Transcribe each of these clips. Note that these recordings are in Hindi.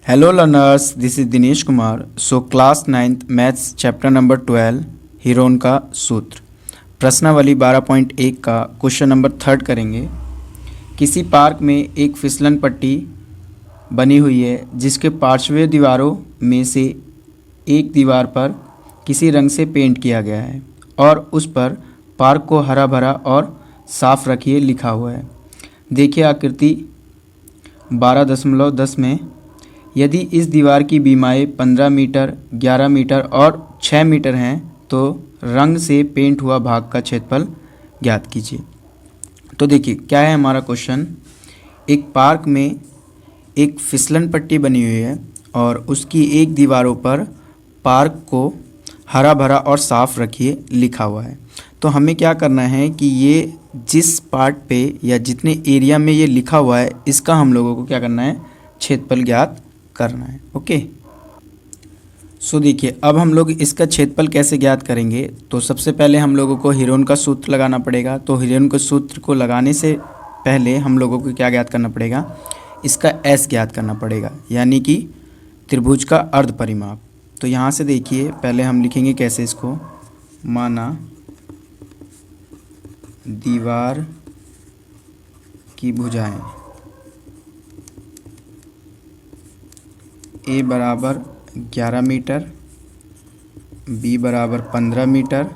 Hello learners, this is Dinesh Kumar. So class 9th maths chapter number 12 Heron का सूत्र प्रश्नावली 12.1 का क्वेश्चन नंबर 3 करेंगे। किसी पार्क में एक फिसलन पट्टी बनी हुई है जिसके पार्श्वीय दीवारों में से एक दीवार पर किसी रंग से पेंट किया गया है और उस पर पार्क को हरा भरा और साफ रखिए लिखा हुआ है। देखिए आकृति 12.10 में यदि इस दीवार की बीमाएँ 15 मीटर, 11 मीटर और 6 मीटर हैं तो रंग से पेंट हुआ भाग का क्षेत्रफल ज्ञात कीजिए। तो देखिए क्या है हमारा क्वेश्चन। एक पार्क में एक फिसलन पट्टी बनी हुई है और उसकी एक दीवारों पर पार्क को हरा भरा और साफ़ रखिए लिखा हुआ है। तो हमें क्या करना है कि ये जिस पार्ट पे या जितने एरिया में ये लिखा हुआ है इसका हम लोगों को क्या करना है, क्षेत्रफल ज्ञात करना है। ओके, सो देखिए अब हम लोग इसका क्षेत्रफल कैसे ज्ञात करेंगे। तो सबसे पहले हम लोगों को हीरोन का सूत्र लगाना पड़ेगा। तो हीरोन के सूत्र को लगाने से पहले हम लोगों को क्या ज्ञात करना पड़ेगा, इसका एस ज्ञात करना पड़ेगा, यानी कि त्रिभुज का अर्ध परिमाप। तो यहाँ से देखिए पहले हम लिखेंगे कैसे इसको। माना दीवार की भुजाएं ए बराबर 11 मीटर, बी बराबर 15 मीटर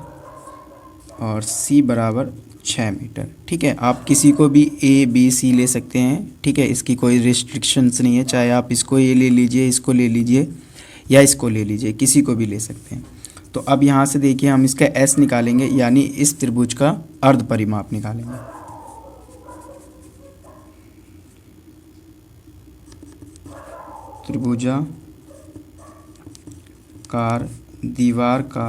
और सी बराबर 6 मीटर। ठीक है, आप किसी को भी ए बी सी ले सकते हैं। ठीक है, इसकी कोई रिस्ट्रिक्शंस नहीं है, चाहे आप इसको ये ले लीजिए, इसको ले लीजिए या इसको ले लीजिए, किसी को भी ले सकते हैं। तो अब यहाँ से देखिए हम इसका एस निकालेंगे, यानी इस त्रिभुज का अर्ध परिमाप निकालेंगे। त्रिभुजाकार दीवार का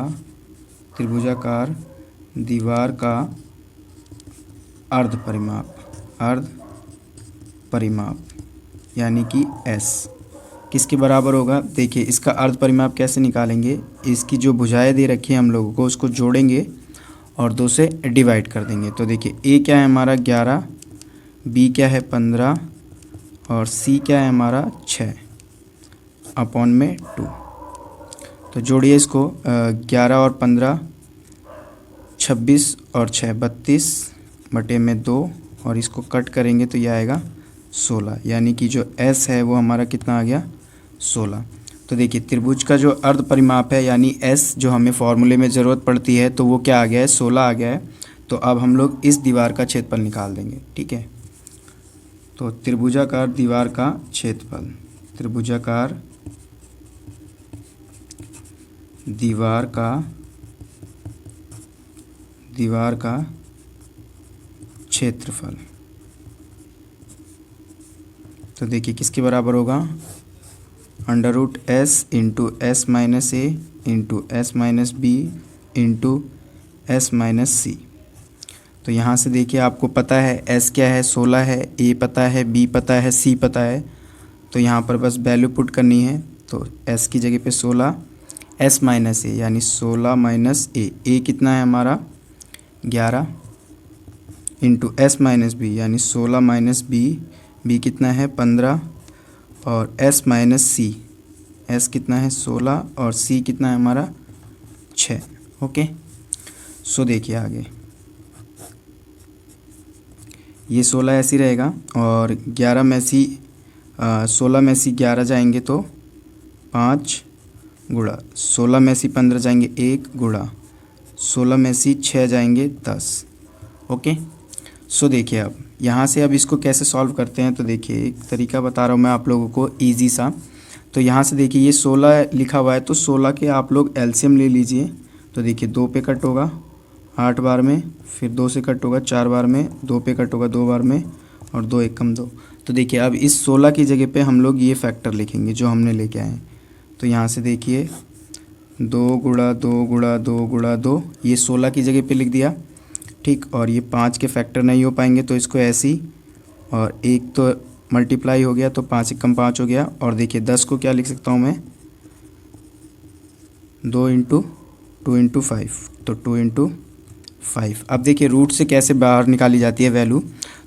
अर्ध परिमाप यानी कि एस किसके बराबर होगा। देखिए इसका अर्ध परिमाप कैसे निकालेंगे, इसकी जो भुजाएं दे रखी है हम लोगों को उसको जोड़ेंगे और 2 से डिवाइड कर देंगे। तो देखिए ए क्या है हमारा 11, बी क्या है 15 और सी क्या है हमारा 6 अपॉन में 2। तो जोड़िए इसको 11 और 15 26 और 6 32 बटे में 2 और इसको कट करेंगे तो यह आएगा 16, यानी कि जो एस है वो हमारा कितना आ गया 16। तो देखिए त्रिभुज का जो अर्ध परिमाप है यानी एस जो हमें फॉर्मूले में ज़रूरत पड़ती है तो वो क्या आ गया है 16 आ गया है। तो अब हम लोग इस दीवार का क्षेत्रफल निकाल देंगे। ठीक है, तो त्रिभुजाकार दीवार का क्षेत्रफल, त्रिभुजाकार दीवार का क्षेत्रफल। तो देखिए किसके बराबर होगा, under root s into s minus a into s minus b into s minus c. तो यहाँ से देखिए आपको पता है एस क्या है 16 है, ए पता है, बी पता है, सी पता है। तो यहाँ पर बस वैल्यू पुट करनी है। तो एस की जगह पे 16, एस माइनस ए यानी 16 माइनस ए कितना है हमारा 11 इंटू एस माइनस बी यानी 16 माइनस बी कितना है 15 और एस माइनस सी, एस कितना है 16 और सी कितना है हमारा 6। ओके, सो देखिए आगे ये 16 ऐसे ही रहेगा और 11 में से 16 में से 11 जाएंगे तो 5 गुणा 16 में से 15 जाएंगे 1 गुणा 16 में से 6 जाएंगे 10। ओके, सो देखिए अब यहाँ से अब इसको कैसे सॉल्व करते हैं। तो देखिए एक तरीका बता रहा हूँ मैं आप लोगों को इजी सा। तो यहाँ से देखिए ये 16 लिखा हुआ है तो 16 के आप लोग एलसीएम ले लीजिए। तो देखिए 2 पे कट होगा 8 बार में, फिर 2 से कट होगा 4 बार में, 2 पे कट होगा 2 बार में और 2 एकम 2। तो देखिए अब इस 16 की जगह पे हम लोग ये फैक्टर लिखेंगे जो हमने लेके आए हैं। तो यहाँ से देखिए 2 गुणा 2 गुणा 2 गुणा 2 ये 16 की जगह पे लिख दिया। ठीक, और ये 5 के फैक्टर नहीं हो पाएंगे तो इसको ऐसे ही, और 1 तो मल्टीप्लाई हो गया तो 5 एकम 5 हो गया। और देखिए 10 को क्या लिख सकता हूँ मैं 2 इंटू 5, तो 2 इंटू 5। अब देखिए रूट से कैसे बाहर निकाली जाती है वैल्यू।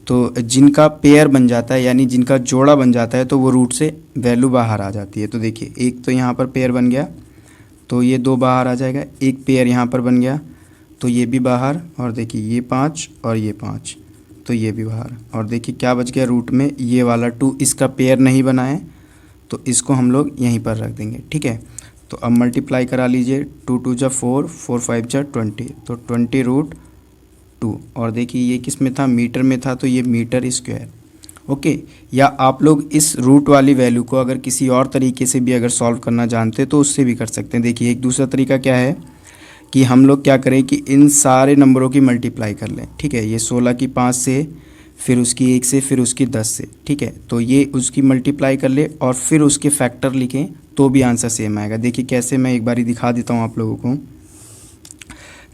तो जिनका पेयर बन जाता है यानी जिनका जोड़ा बन जाता है तो वो रूट से वैल्यू बाहर आ जाती है। तो देखिए एक तो यहाँ पर पेयर बन गया तो ये 2 बाहर आ जाएगा, एक पेयर यहाँ पर बन गया तो ये भी बाहर, और देखिए ये 5 और ये 5 तो ये भी बाहर, और देखिए क्या बच गया रूट में ये वाला 2, इसका पेयर नहीं बना है तो इसको हम लोग यहीं पर रख देंगे। ठीक है, तो अब मल्टीप्लाई करा लीजिए, 2 2 जा 4, 4 5 जा 20, तो 20√2, और देखिए ये किस में था, मीटर में था, तो ये मीटर स्क्वायर। ओके, या आप लोग इस रूट वाली वैल्यू को अगर किसी और तरीके से भी अगर सॉल्व करना जानते हैं तो उससे भी कर सकते हैं। देखिए एक दूसरा तरीका क्या है कि हम लोग क्या करें कि इन सारे नंबरों की मल्टीप्लाई कर लें। ठीक है, ये 16 की 5 से, फिर उसकी 1 से, फिर उसकी 10 से। ठीक है, तो ये उसकी मल्टीप्लाई कर ले और फिर उसके फैक्टर लिखें तो भी आंसर सेम आएगा। देखिए कैसे, मैं एक बारी दिखा देता हूँ आप लोगों को।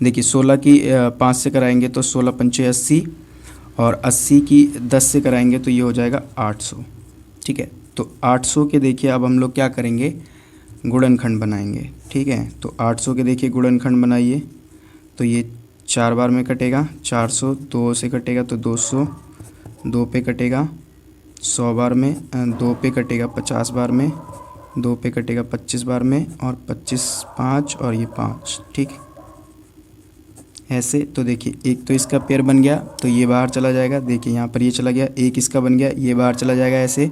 देखिए 16 की 5 से कराएंगे तो 16 पंचे 80, और 80 की 10 से कराएंगे तो ये हो जाएगा 800। ठीक है, तो 800 के देखिए अब हम लोग क्या करेंगे, गुणनखंड बनाएंगे। ठीक है, तो 800 के देखिए गुणनखंड बनाइए, तो ये 4 बार में कटेगा, 400, 2 से कटेगा तो 200, 2 पे कटेगा 100 बार में, 2 पे कटेगा 50 बार में, 2 पे कटेगा 25 बार में, और 25 5 और ये 5। ठीक, ऐसे। तो देखिए एक तो इसका पेयर बन गया तो ये बाहर चला जाएगा, देखिए यहाँ पर ये चला गया, एक इसका बन गया ये बाहर चला जाएगा ऐसे,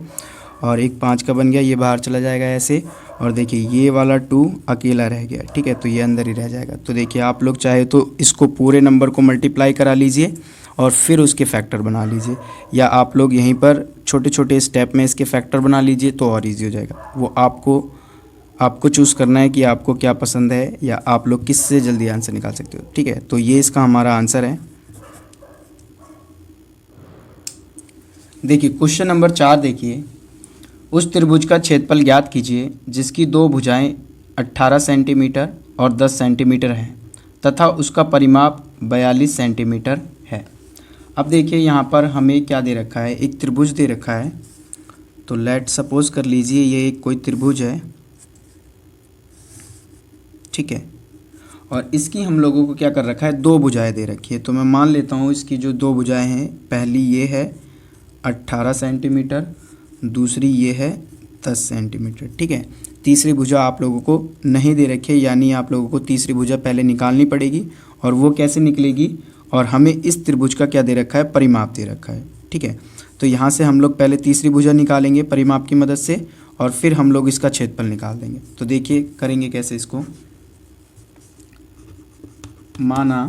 और एक 5 का बन गया ये बाहर चला जाएगा ऐसे, और देखिए ये वाला 2 अकेला रह गया। ठीक है, तो ये अंदर ही रह जाएगा। तो देखिए आप लोग चाहे तो इसको पूरे नंबर को मल्टीप्लाई करा लीजिए और फिर उसके फैक्टर बना लीजिए, या आप लोग यहीं पर छोटे छोटे स्टेप में इसके फैक्टर बना लीजिए तो और ईजी हो जाएगा। वो आपको चूज़ करना है कि आपको क्या पसंद है, या आप लोग किससे जल्दी आंसर निकाल सकते हो। ठीक है, तो ये इसका हमारा आंसर है। देखिए क्वेश्चन नंबर 4 देखिए, उस त्रिभुज का क्षेत्रफल ज्ञात कीजिए जिसकी 2 भुजाएं 18 सेंटीमीटर और 10 सेंटीमीटर हैं तथा उसका परिमाप 42 सेंटीमीटर है। अब देखिए यहाँ पर हमें क्या दे रखा है, एक त्रिभुज दे रखा है। तो लेट सपोज कर लीजिए ये एक कोई त्रिभुज है। ठीक है, और इसकी हम लोगों को क्या कर रखा है, 2 भुजाएं दे रखी है। तो मैं मान लेता हूँ इसकी जो 2 भुजाएं हैं, पहली ये है 18 सेंटीमीटर, दूसरी ये है 10 सेंटीमीटर। ठीक है, तीसरी भुजा आप लोगों को नहीं दे रखी है, यानी आप लोगों को तीसरी भुजा पहले निकालनी पड़ेगी, और वो कैसे निकलेगी, और हमें इस त्रिभुज का क्या दे रखा है, परिमाप दे रखा है। ठीक है, तो यहाँ से हम लोग पहले तीसरी भुजा निकालेंगे परिमाप की मदद से, और फिर हम लोग इसका क्षेत्रफल निकाल देंगे। तो देखिए करेंगे कैसे इसको। माना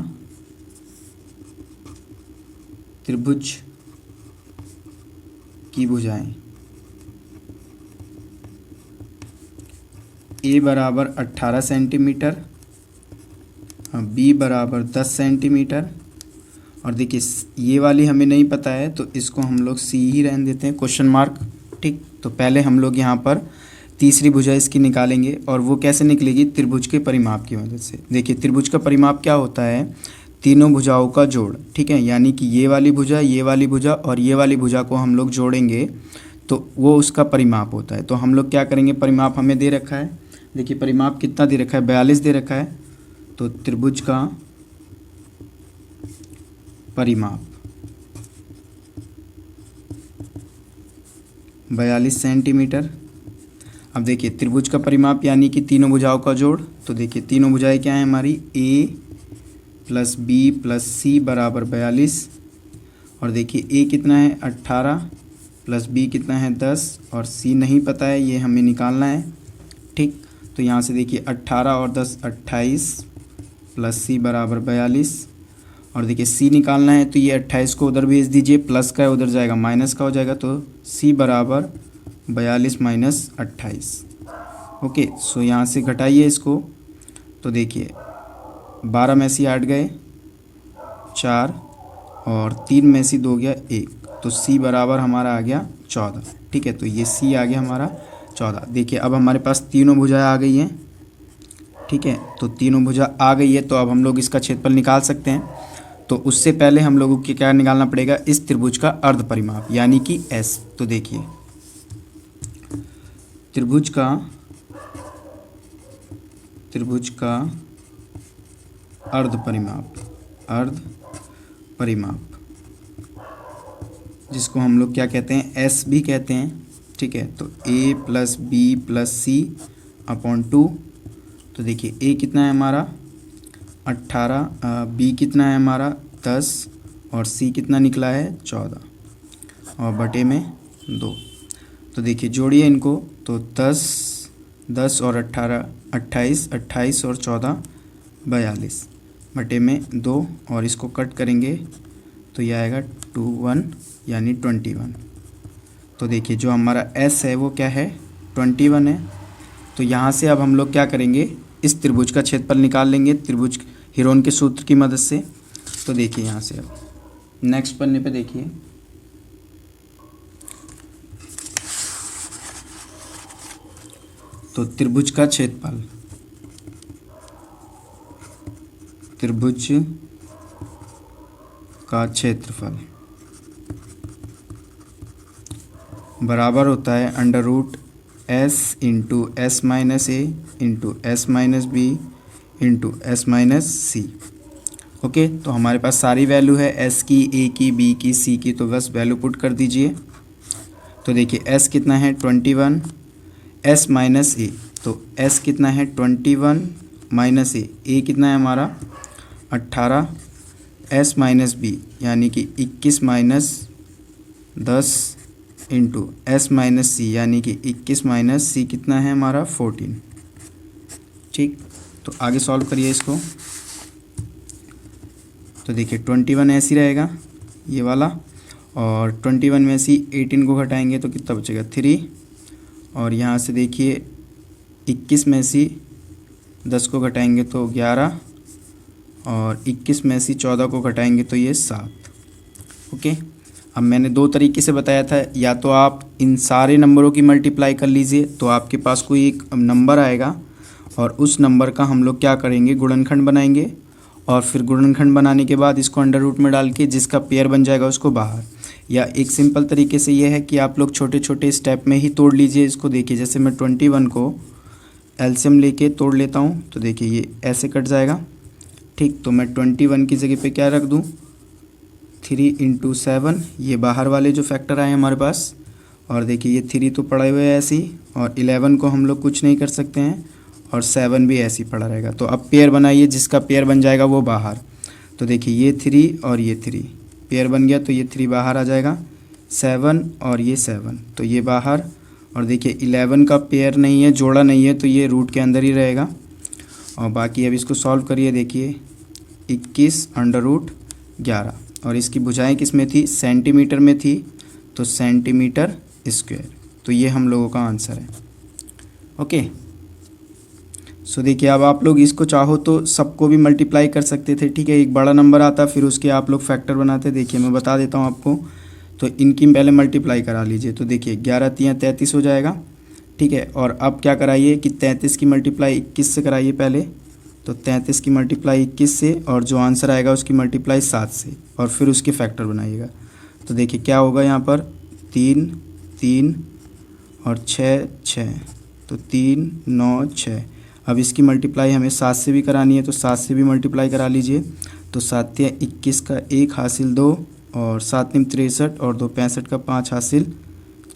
त्रिभुज की भुजाएं ए बराबर 18 सेंटीमीटर, बी बराबर 10 सेंटीमीटर, और देखिए ये वाली हमें नहीं पता है तो इसको हम लोग सी ही रहने देते हैं, क्वेश्चन मार्क। ठीक, तो पहले हम लोग यहाँ पर तीसरी भुजा इसकी निकालेंगे, और वो कैसे निकलेगी, त्रिभुज के परिमाप की मदद से। देखिए त्रिभुज का परिमाप क्या होता है, तीनों भुजाओं का जोड़। ठीक है, यानी कि ये वाली भुजा, ये वाली भुजा और ये वाली भुजा को हम लोग जोड़ेंगे तो वो उसका परिमाप होता है। तो हम लोग क्या करेंगे, परिमाप हमें दे रखा है, देखिए परिमाप कितना दे रखा है, 42 दे रखा है। तो त्रिभुज का परिमाप 42 सेंटीमीटर। अब देखिए त्रिभुज का परिमाप यानी कि तीनों भुजाओं का जोड़। तो देखिए तीनों भुजाएं क्या हैं हमारी, ए प्लस बी प्लस सी बराबर 42, और देखिए ए कितना है 18 प्लस बी कितना है 10, और सी नहीं पता है, ये हमें निकालना है। ठीक, तो यहाँ से देखिए 18 और 10 28 प्लस सी बराबर 42, और देखिए सी निकालना है तो ये 28 को उधर भेज दीजिए, प्लस का है उधर जाएगा माइनस का हो जाएगा, तो सी बराबर 42 माइनस 28। ओके, सो यहाँ से घटाइए इसको, तो देखिए 12 में से 8 गए 4, और 3 में से 2 गया 1, तो सी बराबर हमारा आ गया 14। ठीक है, तो ये सी आ गया हमारा 14। देखिए अब हमारे पास तीनों भुजाएं आ गई हैं। ठीक है, तो तीनों भुजा आ गई है, तो अब हम लोग इसका क्षेत्रफल निकाल सकते हैं। तो उससे पहले हम लोगों को क्या निकालना पड़ेगा, इस त्रिभुज का अर्ध परिमाप यानी कि एस। तो देखिए त्रिभुज का अर्ध परिमाप जिसको हम लोग क्या कहते हैं, एस भी कहते हैं। ठीक है, तो ए plus B plus C upon 2। तो देखिए ए कितना है हमारा 18, बी कितना है हमारा 10 और सी कितना निकला है 14 और बटे में 2। तो देखिए जोड़िए इनको, तो 10 और 18 28, 28 और 14 42 बटे में 2 और इसको कट करेंगे तो ये आएगा 21 यानी 21। तो देखिए जो हमारा एस है वो क्या है 21 है। तो यहाँ से अब हम लोग क्या करेंगे, इस त्रिभुज का क्षेत्रफल निकाल लेंगे त्रिभुज हीरोन के सूत्र की मदद से। तो देखिए यहाँ से अब नेक्स्ट पन्ने पे देखिए, तो त्रिभुज का क्षेत्रफल, त्रिभुज का क्षेत्रफल बराबर होता है under root s into s minus a into s minus b into s minus c. Okay, तो हमारे पास सारी वैल्यू है एस की, ए की, बी की, सी की, तो बस वैल्यू पुट कर दीजिए। तो देखिए एस कितना है 21, एस माइनस ए, तो एस कितना है 21 माइनस ए कितना है हमारा 18, एस माइनस बी यानी कि 21 माइनस 10 इंटू एस माइनस सी यानी कि 21 माइनस सी कितना है हमारा 14। ठीक, तो आगे सॉल्व करिए इसको। तो देखिए 21 ऐसे ही रहेगा ये वाला, और 21 में से 18 को घटाएंगे तो कितना बचेगा 3, और यहाँ से देखिए 21 में से 10 को घटाएंगे तो 11, और 21 में से 14 को घटाएंगे तो ये 7। ओके, अब मैंने दो तरीके से बताया था, या तो आप इन सारे नंबरों की मल्टीप्लाई कर लीजिए तो आपके पास कोई एक नंबर आएगा और उस नंबर का हम लोग क्या करेंगे गुणनखंड बनाएंगे, और फिर गुणनखंड बनाने के बाद इसको अंडर रूट में डाल के जिसका पेयर बन जाएगा उसको बाहर। या एक सिंपल तरीके से ये है कि आप लोग छोटे छोटे स्टेप में ही तोड़ लीजिए इसको। देखिए जैसे मैं 21 को एलसीएम लेके तोड़ लेता हूँ, तो देखिए ये ऐसे कट जाएगा। ठीक, तो मैं 21 की जगह पे क्या रख दूँ 3 इंटू 7, ये बाहर वाले जो फैक्टर आए हमारे पास, और देखिए ये 3 तो पड़े हुए हैं ऐसे ही, और 11 को हम लोग कुछ नहीं कर सकते हैं, और 7 भी ऐसे ही पड़ा रहेगा। तो अब पेयर बनाइए, जिसका पेयर बन जाएगा वो बाहर। तो देखिए ये 3 और ये 3 पेयर बन गया, तो ये 3 बाहर आ जाएगा, 7 और ये 7 तो ये बाहर, और देखिए 11 का पेयर नहीं है, जोड़ा नहीं है, तो ये रूट के अंदर ही रहेगा। और बाकी अब इसको सॉल्व करिए, देखिए 21 अंडर रूट 11, और इसकी भुजाएं किस में थी सेंटीमीटर में थी, तो सेंटीमीटर स्क्वायर। तो ये हम लोगों का आंसर है। ओके, सो देखिए अब आप लोग इसको चाहो तो सबको भी मल्टीप्लाई कर सकते थे। ठीक है, एक बड़ा नंबर आता फिर उसके आप लोग फैक्टर बनाते। देखिए मैं बता देता हूँ आपको, तो इनकी पहले मल्टीप्लाई करा लीजिए। तो देखिए 11 तियाँ 33 हो जाएगा। ठीक है, और अब क्या कराइए कि 33 की मल्टीप्लाई 21 से कराइए पहले। तो 33 की मल्टीप्लाई 21 से, और जो आंसर आएगा उसकी मल्टीप्लाई 7 से, और फिर उसके फैक्टर बनाइएगा। तो देखिए क्या होगा यहाँ पर 3 3 और 6 6, तो 3 9 6। अब इसकी मल्टीप्लाई हमें 7 से भी करानी है, तो 7 से भी मल्टीप्लाई करा लीजिए। तो 7 तियाँ 21 का 1 हासिल 2, और 7 तिम 63 और 2 65 का 5 हासिल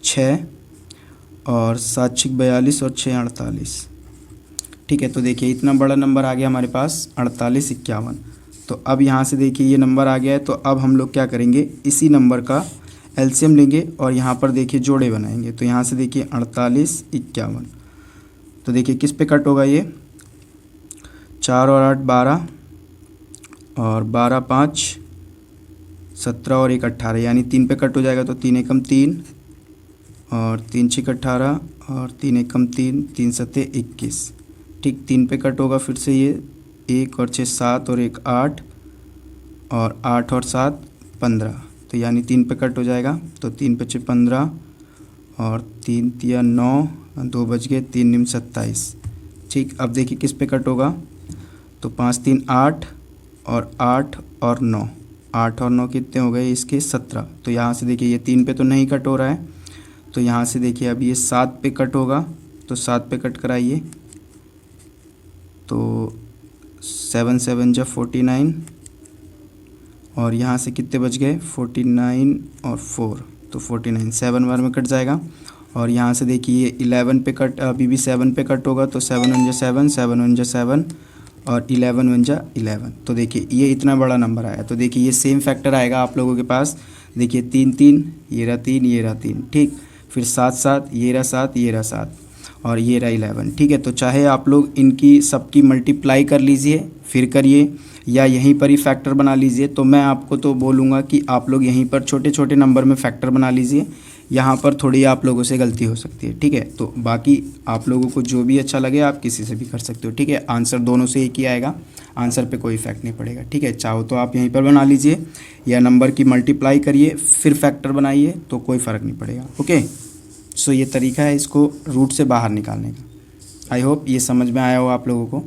6, और 7 6 42 और 6 48। ठीक है, तो देखिए इतना बड़ा नंबर आ गया हमारे पास 48 51। तो अब यहाँ से देखिए ये नंबर आ गया है, तो अब हम लोग क्या करेंगे इसी नंबर का एलसीएम लेंगे और यहाँ पर देखिए जोड़े बनाएंगे। तो यहाँ से देखिए 48 51, तो देखिए किस पे कट होगा ये 4 और 8 12, और 12 5 17 और 1 18, यानी 3 पे कट हो जाएगा। तो 3 एकम 3, और 3 6 18, और 3 एकम 3, 3 7 21। ठीक, 3 पे कट होगा फिर से ये 1 और 6 7 और 1 8, और 8 और 7 15, तो यानी 3 पे कट हो जाएगा। तो 3 पे 6 15, और 3 तिया 9, 2 बज गए, 3 निम 27। ठीक, अब देखिए किस पे कट होगा, तो 5 3 8, और 8 और 9, 8 और 9 कितने हो गए इसके 17। तो यहाँ से देखिए ये 3 पे तो नहीं कट हो रहा है, तो यहाँ से देखिए अब ये 7 पे कट होगा, तो 7 पे कट कराइए। तो 7 7 जा 49, और यहाँ से कितने बच गए 49 और 4, तो 49 7 बार में कट जाएगा। और यहाँ से देखिए 11 पे कट, अभी भी 7 पे कट होगा, तो 7 1 7, 7 1 7 और 11 1 11। तो देखिए ये इतना बड़ा नंबर आया। तो देखिए ये सेम फैक्टर आएगा आप लोगों के पास। देखिए 3 3, ये रहा 3, ये रहा 3, ठीक। फिर 7 7, ये रहा 7, ये रहा 7 और ये रहा 11, ठीक है। तो चाहे आप लोग इनकी सबकी मल्टीप्लाई कर लीजिए फिर करिए, या यहीं पर ही फैक्टर बना लीजिए। तो मैं आपको तो बोलूँगा कि आप लोग यहीं पर छोटे छोटे नंबर में फैक्टर बना लीजिए, यहाँ पर थोड़ी आप लोगों से गलती हो सकती है, ठीक है। तो बाकी आप लोगों को जो भी अच्छा लगे आप किसी से भी कर सकते हो, ठीक है। आंसर दोनों से एक ही आएगा, आंसर पे कोई इफेक्ट नहीं पड़ेगा, ठीक है। चाहो तो आप यहीं पर बना लीजिए या नंबर की मल्टीप्लाई करिए फिर फैक्टर बनाइए, तो कोई फ़र्क नहीं पड़ेगा, ओके। सो ये तरीका है इसको रूट से बाहर निकालने का। आई होप ये समझ में आया हो आप लोगों को।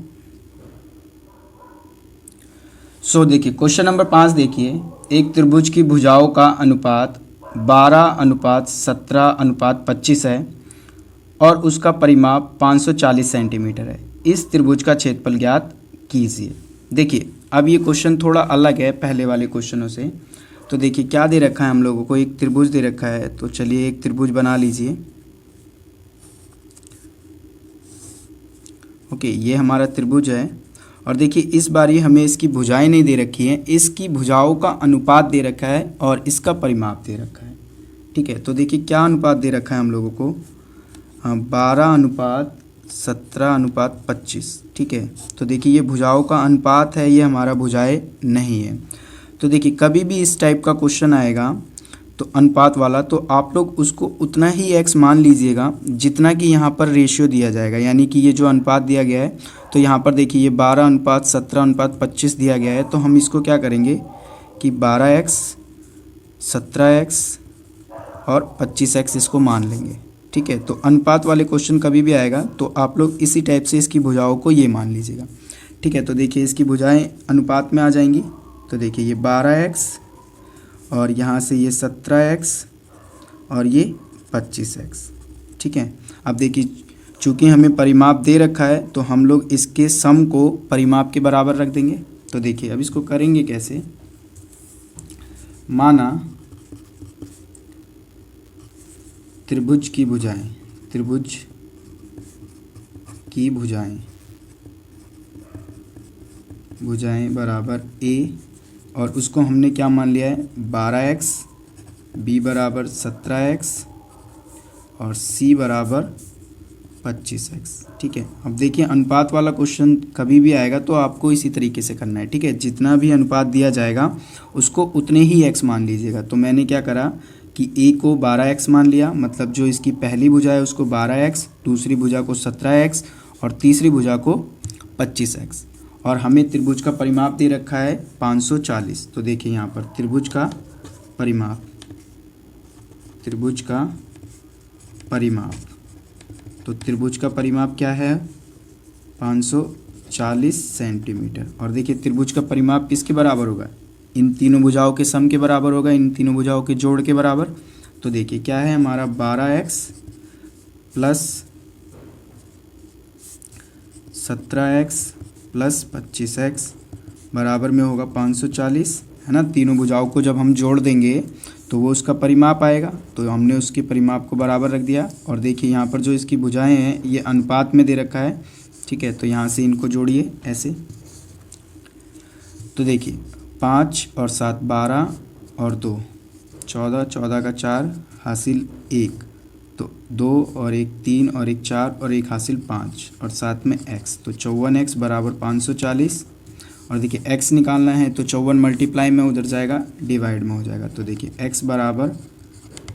सो देखिए क्वेश्चन नंबर 5 देखिए, एक त्रिभुज की भुजाओं का अनुपात 12:17:25 है और उसका परिमाप 540 सेंटीमीटर है। इस त्रिभुज का क्षेत्रफल ज्ञात कीजिए। देखिए अब ये क्वेश्चन थोड़ा अलग है पहले वाले क्वेश्चनों से। तो देखिए क्या दे रखा है हम लोगों को, एक त्रिभुज दे रखा है। तो चलिए एक त्रिभुज बना लीजिए, ओके। ये हमारा त्रिभुज है और देखिए इस बार ये हमें इसकी भुजाएं नहीं दे रखी हैं, इसकी भुजाओं का अनुपात दे रखा है और इसका परिमाप दे रखा है, ठीक है। तो देखिए क्या अनुपात दे रखा है हम लोगों को, 12:17:25, ठीक है। तो देखिए ये भुजाओं का अनुपात है, ये हमारा भुजाएं नहीं है। तो देखिए कभी भी इस टाइप का क्वेश्चन आएगा तो अनुपात वाला, तो आप लोग उसको उतना ही x मान लीजिएगा जितना कि यहाँ पर रेशियो दिया जाएगा। यानी कि ये जो अनुपात दिया गया है, तो यहाँ पर देखिए ये 12:17:25 दिया गया है। तो हम इसको क्या करेंगे कि 12x, 17x और 25x इसको मान लेंगे, ठीक है। तो अनुपात वाले क्वेश्चन कभी भी आएगा तो आप लोग इसी टाइप से इसकी भुजाओं को ये मान लीजिएगा, ठीक है। तो देखिए इसकी भुजाएं अनुपात में आ जाएंगी। तो देखिए ये 12x और यहाँ से ये 17x और ये 25x, ठीक है। अब देखिए चूँकि हमें परिमाप दे रखा है तो हम लोग इसके सम को परिमाप के बराबर रख देंगे। तो देखिए अब इसको करेंगे कैसे, माना त्रिभुज की भुजाएं, त्रिभुज की भुजाएं बराबर a और उसको हमने क्या मान लिया है 12x, b बराबर 17x और c बराबर 25x, ठीक है। अब देखिए अनुपात वाला क्वेश्चन कभी भी आएगा तो आपको इसी तरीके से करना है, ठीक है। जितना भी अनुपात दिया जाएगा उसको उतने ही x मान लीजिएगा। तो मैंने क्या करा कि a को 12x मान लिया, मतलब जो इसकी पहली भुजा है उसको 12x, दूसरी भुजा को 17x और तीसरी भुजा को 25x। और हमें त्रिभुज का परिमाप दे रखा है 540। तो देखिए यहाँ पर त्रिभुज का परिमाप, तो त्रिभुज का परिमाप क्या है 540 सेंटीमीटर। और देखिए त्रिभुज का परिमाप किसके बराबर होगा, इन तीनों भुजाओं के सम के बराबर होगा, इन तीनों भुजाओं के जोड़ के बराबर। तो देखिए क्या है हमारा 12x plus 17x plus 25x बराबर में होगा 540, है ना। तीनों भुजाओं को जब हम जोड़ देंगे तो वो उसका परिमाप आएगा, तो हमने उसके परिमाप को बराबर रख दिया। और देखिए यहाँ पर जो इसकी भुजाएं हैं ये अनुपात में दे रखा है, ठीक है। तो यहाँ से इनको जोड़िए ऐसे। तो देखिए 5 और 7 12 और 2 14, 14 का 4 हासिल 1, तो 2 और 1 3 और 1 4 और 1 हासिल 5 और साथ में x, तो 54x बराबर 540। और देखिए x निकालना है तो 54 मल्टीप्लाई में उधर जाएगा, डिवाइड में हो जाएगा। तो देखिए x बराबर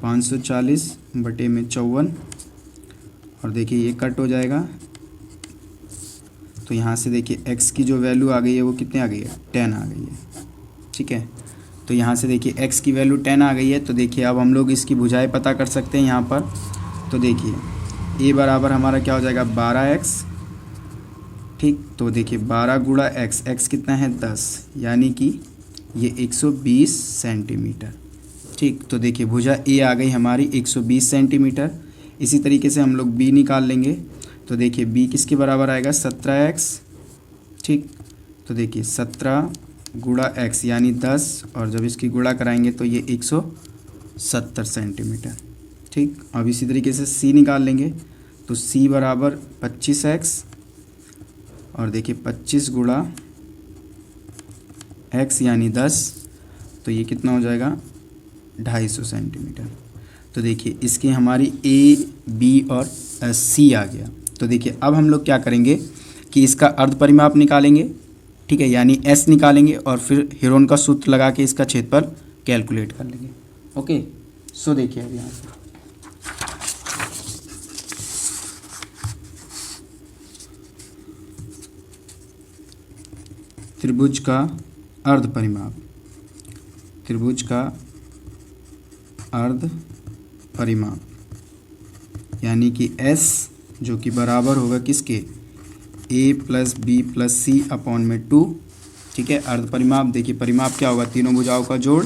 540 बटे में 54 और देखिए ये कट हो जाएगा। तो यहाँ से देखिए x की जो वैल्यू आ गई है वो कितने आ गई है 10 आ गई है, ठीक है। तो यहाँ से देखिए x की वैल्यू 10 आ गई है। तो देखिए अब हम लोग इसकी भुजाएं पता कर सकते हैं यहाँ पर। तो देखिए a बराबर हमारा क्या हो जाएगा 12x, ठीक। तो देखिए 12 गुणा x, x कितना है 10, यानी कि ये 120 सेंटीमीटर, ठीक। तो देखिए भुजा a आ गई हमारी 120 सेंटीमीटर। इसी तरीके से हम लोग b निकाल लेंगे। तो देखिए b किसके बराबर आएगा 17x, ठीक। तो देखिए 17 गुणा x यानी 10, और जब इसकी गुणा कराएंगे तो ये 170 सेंटीमीटर। ठीक, अब इसी तरीके से c निकाल लेंगे तो c बराबर 25x, और देखिए 25 गुणा x यानी 10, तो ये कितना हो जाएगा 250 सेंटीमीटर। तो देखिए इसकी हमारी a, b और c आ गया। तो देखिए अब हम लोग क्या करेंगे कि इसका अर्ध परिमाप निकालेंगे, ठीक है, यानी s निकालेंगे और फिर हेरोन का सूत्र लगा के इसका क्षेत्रफल कैलकुलेट कर लेंगे। ओके, सो देखिए अब यहाँ से त्रिभुज का अर्ध परिमाप, त्रिभुज का अर्ध परिमाप यानी कि s जो कि बराबर होगा किसके, a plus B plus C upon में 2। ठीक है, अर्ध परिमाप देखिए परिमाप क्या होगा, तीनों भुजाओं का जोड़,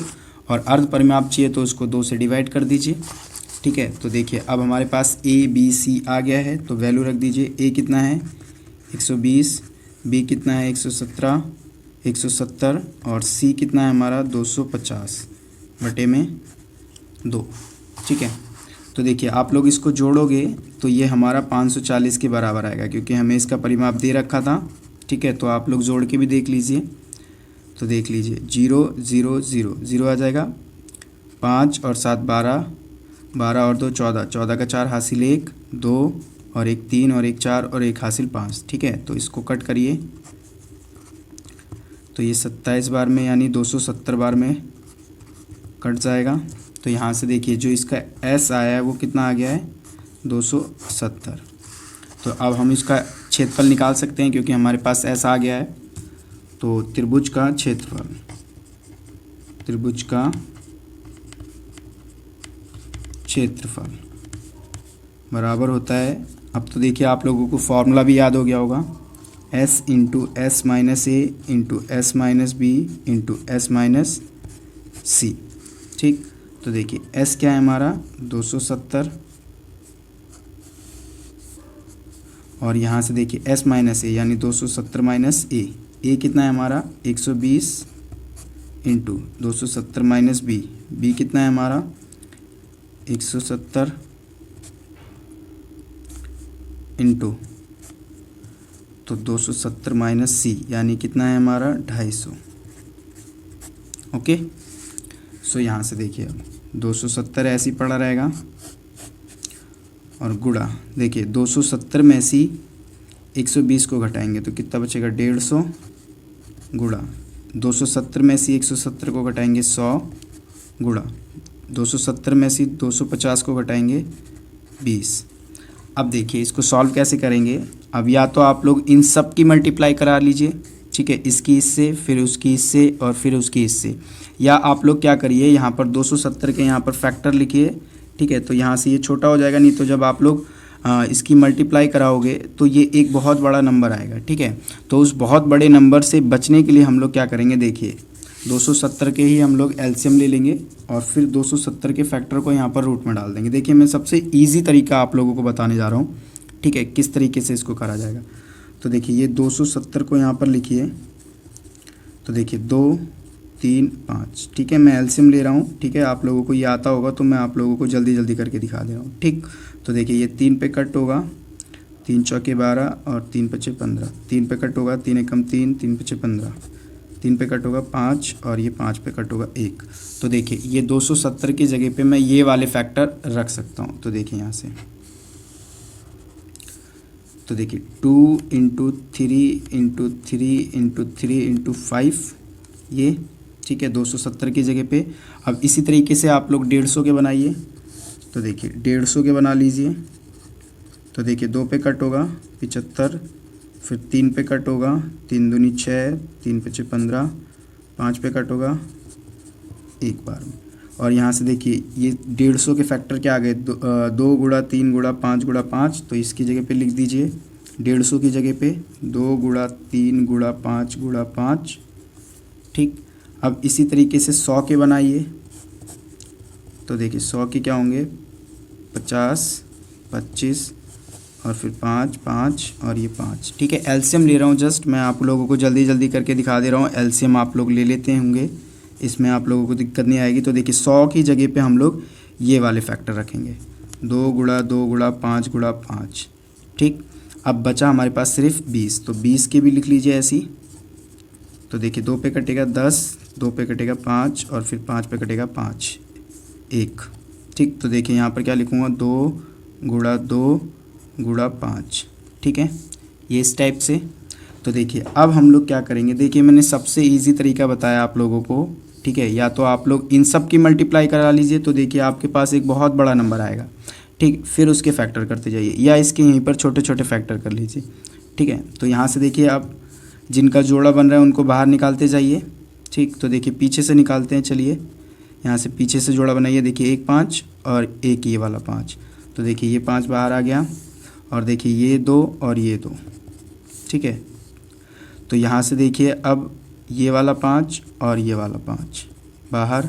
और अर्ध परिमाप चाहिए तो उसको 2 से डिवाइड कर दीजिए। ठीक है, तो देखिए अब हमारे पास a b c आ गया है, तो वैल्यू रख दीजिए। a कितना है 120, b कितना है 170 और c कितना है हमारा 250 बटे में 2। ठीक है, तो देखिए आप लोग इसको जोड़ोगे तो ये हमारा 540 के बराबर आएगा, क्योंकि हमें इसका परिमाप दे रखा था। ठीक है, तो आप लोग जोड़ के भी देख लीजिए, तो देख लीजिए 0 0 0 0 आ जाएगा, 5 और 7 12, 12 और 2 14, 14 का 4 हासिल 1, 2 और 1 3 और 1 4 और 1 हासिल 5। ठीक है, तो इसको कट करिए तो ये 27 बार में यानी 270 बार में कट जाएगा। तो यहाँ से देखिए जो इसका s आया है वो कितना आ गया है 270। तो अब हम इसका क्षेत्रफल निकाल सकते हैं क्योंकि हमारे पास s आ गया है। तो त्रिभुज का क्षेत्रफल, त्रिभुज का क्षेत्रफल बराबर होता है, अब तो देखिए आप लोगों को फॉर्मूला भी याद हो गया होगा, s into s minus a into s minus b into s minus c. ठीक, तो देखिए s क्या है हमारा 270, और यहाँ से देखिए s माइनस ए यानी 270 माइनस ए, ए कितना है हमारा 120 इंटू 270 माइनस बी, बी कितना है हमारा 170 इंटू तो 270 माइनस सी यानी कितना है हमारा 250। ओके, सो यहाँ से देखिए अब 270 ऐसे ही पड़ा रहेगा, और गुणा देखिए 270 में से 120 को घटाएंगे तो कितना बचेगा 150, गुणा 270 में से 170 को घटाएंगे 100, गुणा 270 में से 250 को घटाएंगे 20। अब देखिए इसको सॉल्व कैसे करेंगे, अब या तो आप लोग इन सब की मल्टीप्लाई करा लीजिए, ठीक है, इसकी इससे फिर उसकी इससे और फिर उसकी इससे, या आप लोग क्या करिए यहाँ पर 270 के यहाँ पर फैक्टर लिखिए। ठीक है, तो यहाँ से ये छोटा हो जाएगा, नहीं तो जब आप लोग इसकी मल्टीप्लाई कराओगे तो ये एक बहुत बड़ा नंबर आएगा। ठीक है, तो उस बहुत बड़े नंबर से बचने के लिए हम लोग क्या करेंगे, देखिए 270 के ही हम लोग एलसीएम ले लेंगे और फिर 270 के फैक्टर को यहाँ पर रूट में डाल देंगे। देखिए मैं सबसे ईजी तरीका आप लोगों को बताने जा रहा हूँ, ठीक है, किस तरीके से इसको करा जाएगा। तो देखिए ये 270 को यहाँ पर लिखिए, तो देखिए 2 3 5, ठीक है, मैं एलसीएम ले रहा हूँ। ठीक है, आप लोगों को ये आता होगा तो मैं आप लोगों को जल्दी जल्दी करके दिखा दे रहा हूँ। ठीक, तो देखिए ये 3 पे कट होगा, 3 चौके 12 और 3 पचे 15, 3 पे कट होगा, 3 एकम 3, 3 पचे 15, 3 पे कट होगा 5 और ये 5 पे कट होगा 1। तो देखिए ये 270 की जगह पे मैं ये वाले फैक्टर रख सकता हूँ। तो देखिए यहाँ से, तो देखिए 2 इंटू 3 इंटू 3 इंटू 3 इंटू 5 ये, ठीक है, 270 की जगह पे। अब इसी तरीके से आप लोग 150 के बनाइए, तो देखिए 150 के बना लीजिए। तो देखिए 2 पे कट होगा 75, फिर 3 पे कट होगा, 3 दूनी 6, 3 पचे 15, 5 पे कट होगा 1 बार में। और यहाँ से देखिए ये 150 के फैक्टर क्या आ गए, 2 गुणा 3 गुणा 5 गुणा 5, तो इसकी जगह पे लिख दीजिए 150 की जगह पे 2 गुणा 3 गुणा 5 गुणा 5। ठीक, अब इसी तरीके से 100 के बनाइए। तो देखिए 100 के क्या होंगे 50, 25 और फिर 5 5 और ये 5। ठीक है, एलसीएम ले रहा हूँ जस्ट, मैं आप लोगों को जल्दी जल्दी करके दिखा दे रहा हूँ। एलसीएम आप लोग ले लेते होंगे, इसमें आप लोगों को दिक्कत नहीं आएगी। तो देखिए 100 की जगह पे हम लोग ये वाले फैक्टर रखेंगे, 2 गुणा 2 गुणा 5 गुणा 5। ठीक, अब बचा हमारे पास सिर्फ 20, तो 20 के भी लिख लीजिए ऐसी। तो देखिए 2 पे कटेगा 10, 2 पे कटेगा 5 और फिर 5 पे कटेगा 5 1। ठीक, तो देखिए यहाँ पर क्या लिखूँगा, 2 गुणा 2 गुणा 5। ठीक है, ये इस टाइप से। तो देखिए अब हम लोग क्या करेंगे, देखिए मैंने सबसे इजी तरीका बताया आप लोगों को। ठीक है, या तो आप लोग इन सब की मल्टीप्लाई करा लीजिए, तो देखिए आपके पास एक बहुत बड़ा नंबर आएगा। ठीक, फिर उसके फैक्टर करते जाइए, या इसके यहीं पर छोटे छोटे फैक्टर कर लीजिए। ठीक है, तो यहाँ से देखिए अब जिनका जोड़ा बन रहा है उनको बाहर निकालते जाइए। ठीक, तो देखिए पीछे से निकालते हैं, चलिए यहाँ से पीछे से जोड़ा बनाइए। देखिए 1 5 और एक ये वाला 5, तो देखिए ये 5 बाहर आ गया, और देखिए ये 2 और ये 2। ठीक है, तो यहाँ से देखिए अब ये वाला 5 और ये वाला 5 बाहर,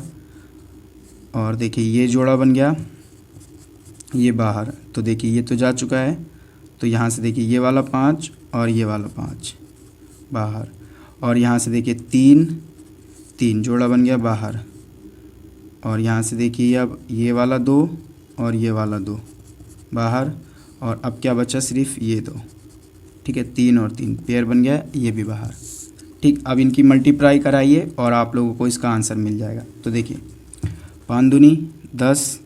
और देखिए ये जोड़ा बन गया, ये बाहर। तो देखिए ये तो जा चुका है, तो यहाँ से देखिए ये वाला 5 और ये वाला 5 बाहर, और यहाँ से देखिए 3 3 जोड़ा बन गया बाहर, और यहाँ से देखिए अब ये वाला 2 और ये वाला 2 बाहर, और अब क्या बचा, सिर्फ ये 2। ठीक है, 3 और 3 पेयर बन गया, ये भी बाहर। ठीक, अब इनकी मल्टीप्लाई कराइए और आप लोगों को इसका आंसर मिल जाएगा। तो देखिए 5 दूनी 10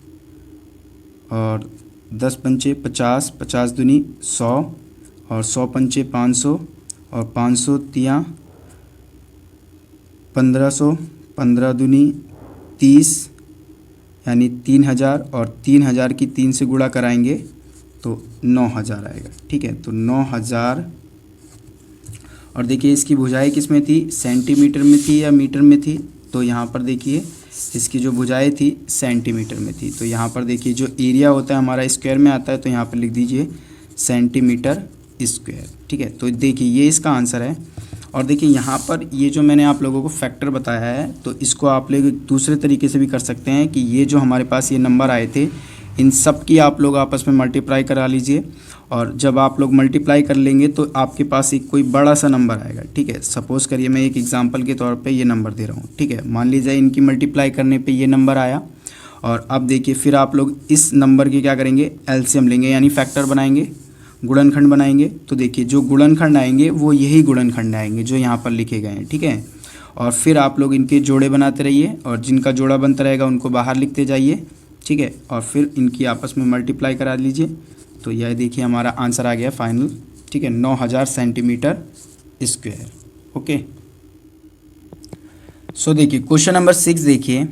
और 10 पंचे 50, 50 दूनी 100 और 100 पंचे 500 और 500 तियाँ 1500, 15 दूनी 30 यानी 3000, और 3000 की 3 से गुणा कराएंगे तो 9000 आएगा। ठीक है, तो 9000। और देखिए इसकी भुजाएं किस में थी, सेंटीमीटर में थी या मीटर में थी। तो यहाँ पर देखिए इसकी जो भुजाएं थी सेंटीमीटर में थी। तो यहाँ पर देखिए जो एरिया होता है हमारा स्क्वायर में आता है, तो यहाँ पर लिख दीजिए सेंटीमीटर स्क्वायर। ठीक है, तो देखिए ये इसका आंसर है। और देखिए यहाँ पर ये जो मैंने आप लोगों को फैक्टर बताया है, तो इसको आप लोग दूसरे तरीके से भी कर सकते हैं कि ये जो हमारे पास ये नंबर आए थे, इन सब की आप लोग आपस में मल्टीप्लाई करा लीजिए, और जब आप लोग मल्टीप्लाई कर लेंगे तो आपके पास एक कोई बड़ा सा नंबर आएगा। ठीक है, सपोज़ करिए मैं एक एग्जांपल के तौर पे ये नंबर दे रहा हूँ। ठीक है, मान लीजिए इनकी मल्टीप्लाई करने पे ये नंबर आया, और अब देखिए फिर आप लोग इस नंबर के क्या करेंगे, एलसीएम लेंगे, यानी फैक्टर बनाएंगे, गुणनखंड बनाएंगे। तो देखिए जो गुणनखंड आएंगे वो यही गुणनखंड आएंगे जो यहाँ पर लिखे गए हैं। ठीक है, और फिर आप लोग इनके जोड़े बनाते रहिए, और जिनका जोड़ा बनता रहेगा उनको बाहर लिखते जाइए। ठीक है, और फिर इनकी आपस में मल्टीप्लाई करा लीजिए। तो यह देखिए हमारा आंसर आ गया फाइनल। ठीक है, 9000 सेंटीमीटर स्क्वायर। ओके, सो देखिए क्वेश्चन नंबर 6 देखिए,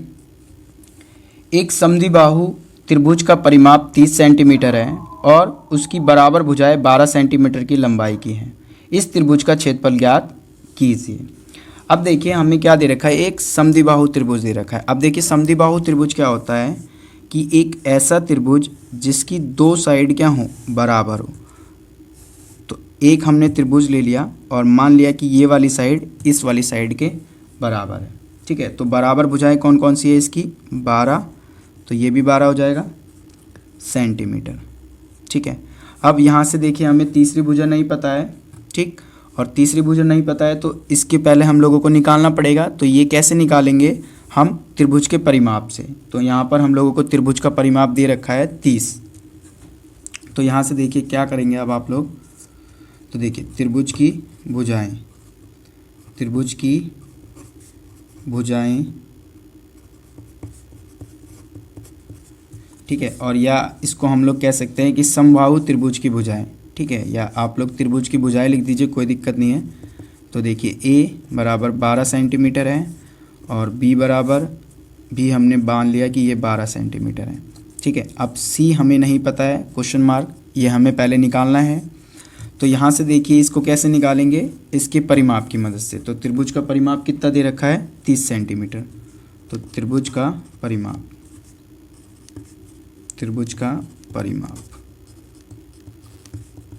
एक समद्विबाहु त्रिभुज का परिमाप 30 सेंटीमीटर है और उसकी बराबर भुजाएं 12 सेंटीमीटर की लंबाई की हैं। इस त्रिभुज का क्षेत्रफल ज्ञात कीजिए। अब देखिए हमें क्या दे रखा है, एक समद्विबाहु त्रिभुज दे रखा है। अब देखिए समद्विबाहु त्रिभुज क्या होता है कि एक ऐसा त्रिभुज जिसकी 2 साइड क्या हो, बराबर हो। तो एक हमने त्रिभुज ले लिया और मान लिया कि ये वाली साइड इस वाली साइड के बराबर है। ठीक है, तो बराबर भुजाएं कौन कौन सी है इसकी, 12, तो ये भी 12 हो जाएगा सेंटीमीटर। ठीक है, अब यहाँ से देखिए हमें तीसरी भुजा नहीं पता है। ठीक, और तीसरी भुजा नहीं पता है तो इसके पहले हम लोगों को निकालना पड़ेगा। तो ये कैसे निकालेंगे हम, त्रिभुज के परिमाप से। तो यहाँ पर हम लोगों को त्रिभुज का परिमाप दे रखा है 30। तो यहाँ से देखिए क्या करेंगे अब आप लोग, तो देखिए त्रिभुज की भुजाएं, त्रिभुज की भुजाएं। ठीक है, और या इसको हम लोग कह सकते हैं कि समबाहु त्रिभुज की भुजाएं। ठीक है, या आप लोग त्रिभुज की भुजाएं लिख दीजिए, कोई दिक्कत नहीं है। तो देखिए ए बराबर 12 सेंटीमीटर है और बी बराबर भी हमने मान लिया कि ये 12 सेंटीमीटर है। ठीक है, अब सी हमें नहीं पता है, क्वेश्चन मार्क, ये हमें पहले निकालना है। तो यहाँ से देखिए इसको कैसे निकालेंगे, इसके परिमाप की मदद से। तो त्रिभुज का परिमाप कितना दे रखा है, 30 सेंटीमीटर। तो त्रिभुज का परिमाप, त्रिभुज का परिमाप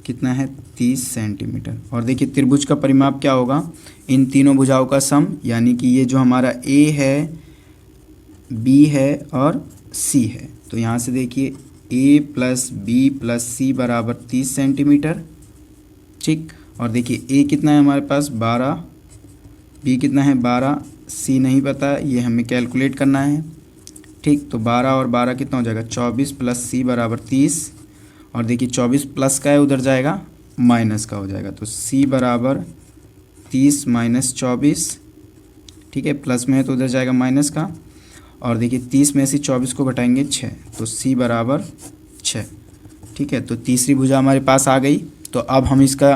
कितना है, 30 सेंटीमीटर। और देखिए त्रिभुज का परिमाप क्या होगा, इन तीनों भुजाओं का सम, यानी कि ये जो हमारा ए है, बी है और सी है। तो यहाँ से देखिए ए प्लस बी प्लस सी बराबर 30 सेंटीमीटर। ठीक, और देखिए ए कितना है हमारे पास 12, बी कितना है 12, सी नहीं पता, ये हमें कैलकुलेट करना है। ठीक, तो 12 और 12 कितना हो जाएगा 24 प्लस सी बराबर 30, और देखिए 24 प्लस का है उधर जाएगा माइनस का हो जाएगा, तो सी बराबर 30 माइनस 24। ठीक है, प्लस में है तो उधर जाएगा माइनस का, और देखिए 30 में से 24 को घटाएंगे 6, तो सी बराबर 6। ठीक है, तो तीसरी भुजा हमारे पास आ गई। तो अब हम इसका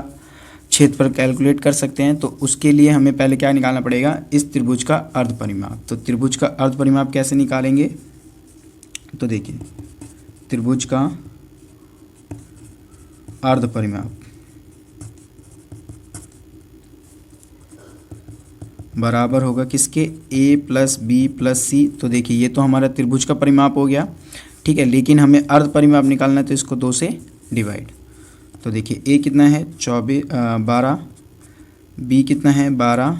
क्षेत्रफल कैलकुलेट कर सकते हैं। तो उसके लिए हमें पहले क्या निकालना पड़ेगा, इस त्रिभुज का अर्ध परिमाप। तो त्रिभुज का अर्ध परिमाप कैसे निकालेंगे, तो देखिए त्रिभुज का अर्ध परिमाप बराबर होगा किसके, ए प्लस बी प्लस सी। तो देखिए ये तो हमारा त्रिभुज का परिमाप हो गया। ठीक है, लेकिन हमें अर्ध परिमाप निकालना है तो इसको 2 से डिवाइड। तो देखिए ए कितना है 12, बी कितना है 12,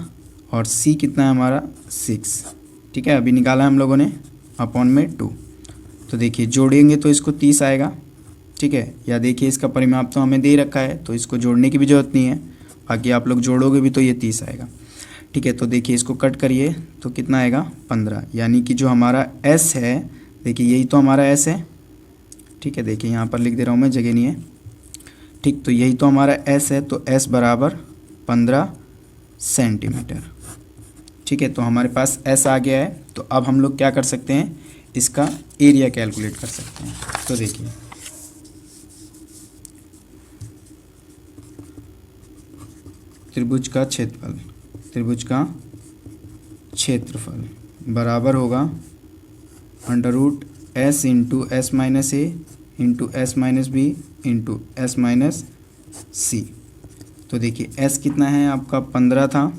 और सी कितना है हमारा 6। ठीक है, अभी निकाला है हम लोगों ने अपॉन में 2। तो देखिए जोड़ेंगे तो इसको 30 आएगा। ठीक है, या देखिए इसका परिमाप तो हमें दे रखा है तो इसको जोड़ने की भी ज़रूरत नहीं है, बाकी आप लोग जोड़ोगे भी तो ये 30 आएगा। ठीक है, तो देखिए इसको कट करिए तो कितना आएगा 15, यानी कि जो हमारा एस है, देखिए यही तो हमारा एस है। ठीक है, देखिए यहाँ पर लिख दे रहा हूँ मैं, जगह नहीं है। ठीक, तो यही तो हमारा एस है, तो एस बराबर 15 सेंटीमीटर। ठीक है, तो हमारे पास एस आ गया है। तो अब हम लोग क्या कर सकते हैं, इसका एरिया कैलकुलेट कर सकते हैं। तो देखिए त्रिभुज का क्षेत्रफल बराबर होगा √s into s minus a into s minus b into s minus c. तो देखिए s कितना है आपका 15 था।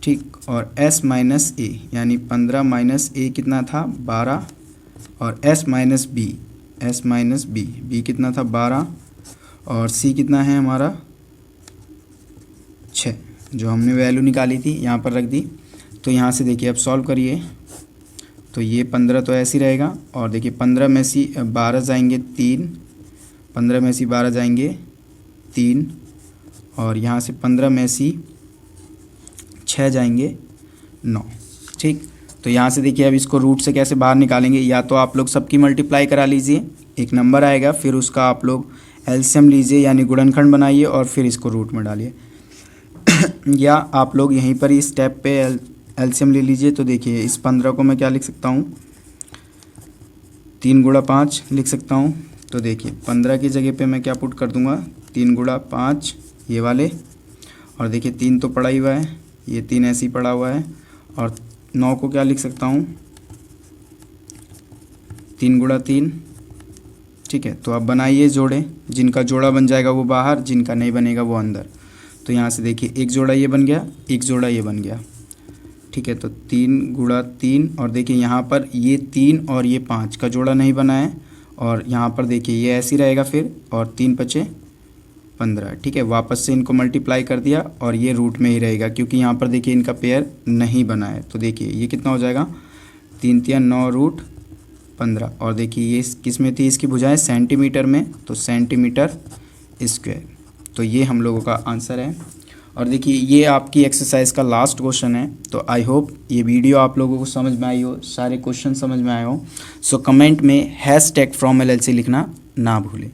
ठीक, और s माइनस ए यानी 15 माइनस ए कितना था 12, और s माइनस बी कितना था 12, और c कितना है हमारा 6, जो हमने वैल्यू निकाली थी यहाँ पर रख दी। तो यहाँ से देखिए अब सॉल्व करिए, तो ये 15 तो ऐसे ही रहेगा, और देखिए 15 में से 12 जाएंगे 3, 15 में से 12 जाएंगे 3, और यहाँ से 15 में से 6 जाएंगे 9। ठीक, तो यहाँ से देखिए अब इसको रूट से कैसे बाहर निकालेंगे, या तो आप लोग सबकी मल्टीप्लाई करा लीजिए, एक नंबर आएगा, फिर उसका आप लोग एलसीएम लीजिए यानी गुणनखंड बनाइए और फिर इसको रूट में डालिए या आप लोग यहीं पर ही स्टेप पे एलसीएम ले लीजिए। तो देखिए इस 15 को मैं क्या लिख सकता हूँ, 3 गुणा 5 लिख सकता हूँ। तो देखिए 15 की जगह पे मैं क्या पुट कर दूँगा, 3 गुणा 5 ये वाले, और देखिए 3 तो पड़ा ही हुआ है, ये 3 ऐसे ही पड़ा हुआ है, और 9 को क्या लिख सकता हूँ 3 गुणा 3। ठीक है, तो अब बनाइए जोड़े, जिनका जोड़ा बन जाएगा वो बाहर, जिनका नहीं बनेगा वो अंदर। तो यहाँ से देखिए एक जोड़ा ये बन गया, एक जोड़ा ये बन गया। ठीक है, तो 3 गुणा 3, और देखिए यहाँ पर ये 3 और ये 5 का जोड़ा नहीं बना है, और यहाँ पर देखिए ये ऐसे ही रहेगा फिर, और 3 बचे 15। ठीक है, वापस से इनको मल्टीप्लाई कर दिया और ये रूट में ही रहेगा क्योंकि यहाँ पर देखिए इनका पेयर नहीं बना है। तो देखिए ये कितना हो जाएगा 3 3 9 रूट 15, और देखिए ये किस में थी इसकी भुजाएं सेंटीमीटर में, तो सेंटीमीटर स्क्वायर। तो ये हम लोगों का आंसर है। और देखिए ये आपकी एक्सरसाइज का लास्ट क्वेश्चन है। तो आई होप ये वीडियो आप लोगों को समझ में आई हो, सारे क्वेश्चन समझ में आए हो। सो कमेंट में #FromLLC लिखना ना भूलें।